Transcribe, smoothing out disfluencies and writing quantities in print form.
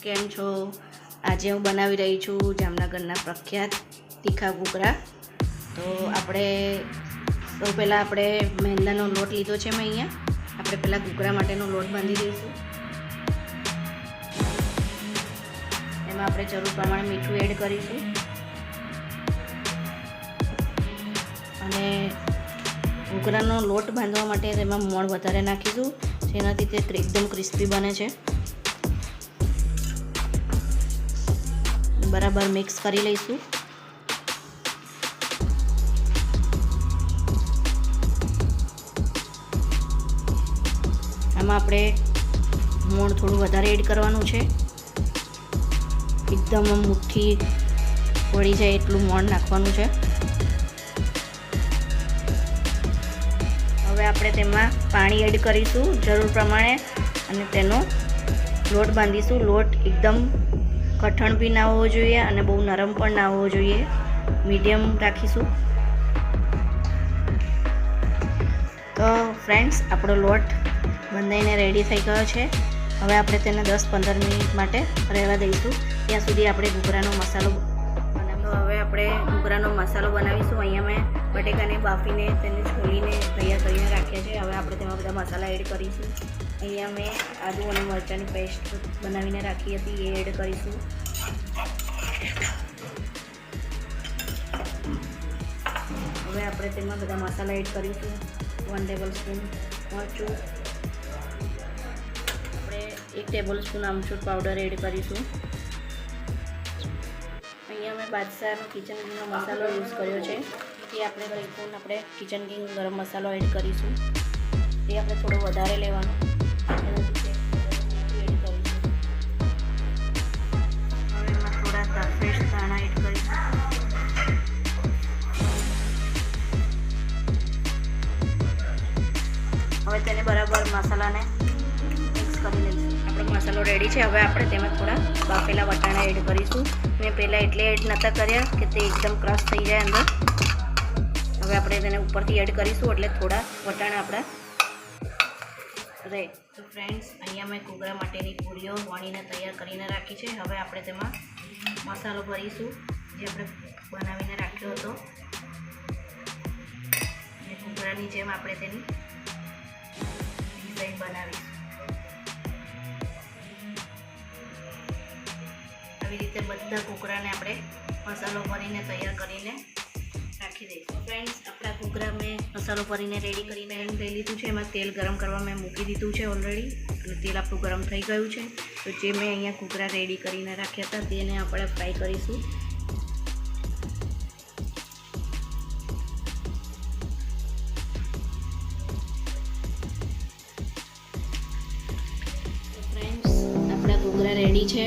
કેમ છો? આજે હું બનાવી રહી છું જામનગરના પ્રખ્યાત તીખા ઘૂઘરા। તો આપણે સૌ પહેલાં આપણે મેંદાનો લોટ લીધો છે મેં અહીંયા। આપણે પહેલાં ઘૂઘરા માટેનો લોટ બાંધી દઈશું। એમાં આપણે જરૂર પ્રમાણે મીઠું એડ કરીશું અને ઘૂઘરાનો લોટ બાંધવા માટે તેમાં મોણ વધારે નાખીશું, જેનાથી તે એકદમ ક્રિસ્પી બને છે। બરાબર મિક્સ કરી લઈશું। આમાં આપણે મોણ થોડું વધારે એડ કરવાનું છે, એકદમ મુઠ્ઠી વળી જાય એટલું મોણ નાખવાનું છે। હવે આપણે તેમાં પાણી એડ કરીશું જરૂર પ્રમાણે અને તેનો લોટ બાંધીશું। લોટ એકદમ કઠણ બી ના હોવો જોઈએ અને બહુ નરમ પણ ના હોવો જોઈએ, મીડિયમ રાખીશું। તો ફ્રેન્ડ્સ, આપણો લોટ બંધાઈને રેડી થઈ ગયો છે। હવે આપણે તેને 10-15 મિનિટ માટે રહેવા દઈશું, ત્યાં સુધી આપણે ઘૂઘરાનો મસાલો બનાવીશું। હવે આપણે ઘૂઘરાનો મસાલો બનાવીશું। અહીંયા મેં બટેકાને બાફીને તેને છોલીને તૈયાર કરીને રાખ્યા છે। હવે આપણે તેમાં બધા મસાલા એડ કરીશું। અહીંયા મેં આદુ અને મરચાંની પેસ્ટ બનાવીને રાખી હતી, એ એડ કરીશું। હવે આપણે તેમાં બધા મસાલા એડ કરીશું। 1 ટેબલ સ્પૂન મરચું, આપણે 1 ટેબલ સ્પૂન આમચૂર પાવડર એડ કરીશું। અહીંયા મેં બાદશાહનો કિચન કિંગનો મસાલો યુઝ કર્યો છે, એ આપણે લઈશું। આપણે કિચન કિંગ ગરમ મસાલો એડ કરીશું, એ આપણે થોડો વધારે લેવાનો। હવે એમાં થોડા ફ્રેશ ધાણા એડ કરીશું। હવે તેને બરાબર મસાલાને મિક્સ કરી લઈશું। આપણો મસાલો રેડી છે। હવે આપણે તેમાં થોડા બાફેલા વટાણા એડ કરીશું। મેં પહેલાં એટલે એડ નહોતા કર્યા કે તે એકદમ ક્રશ થઈ જાય અંદર। હવે આપણે તેને ઉપરથી એડ કરીશું એટલે થોડા વટાણા આપણા રહે। તો ફ્રેન્ડ્સ, અહીંયા મેં ઘૂઘરા માટેની પૂરીઓ વણીને તૈયાર કરીને રાખી છે। હવે આપણે તેમાં મસાલો ભરીશું જે આપણે બનાવીને રાખ્યો હતો, અને ઘૂઘરાની જેમ આપણે તેની ડિઝાઇન બનાવીશું। આવી રીતે બધા ઘૂઘરાને આપણે મસાલો ભરીને તૈયાર કરીને રાખી દઈશું। ફ્રેન્ડ્સ, આપણા ઘૂઘરા મેં મસાલો ભરીને રેડી કરીને લઈ લીધું છે। એમાં તેલ ગરમ કરવા મેં મૂકી દીધું છે ઓલરેડી, અને તેલ આપણું ગરમ થઈ ગયું છે। તો જે મેં અહીંયા ઘૂઘરા રેડી કરીને રાખ્યા હતા તેને આપણે ફ્રાય કરીશું। ફ્રેન્ડ્સ, આપણા ઘૂઘરા રેડી છે।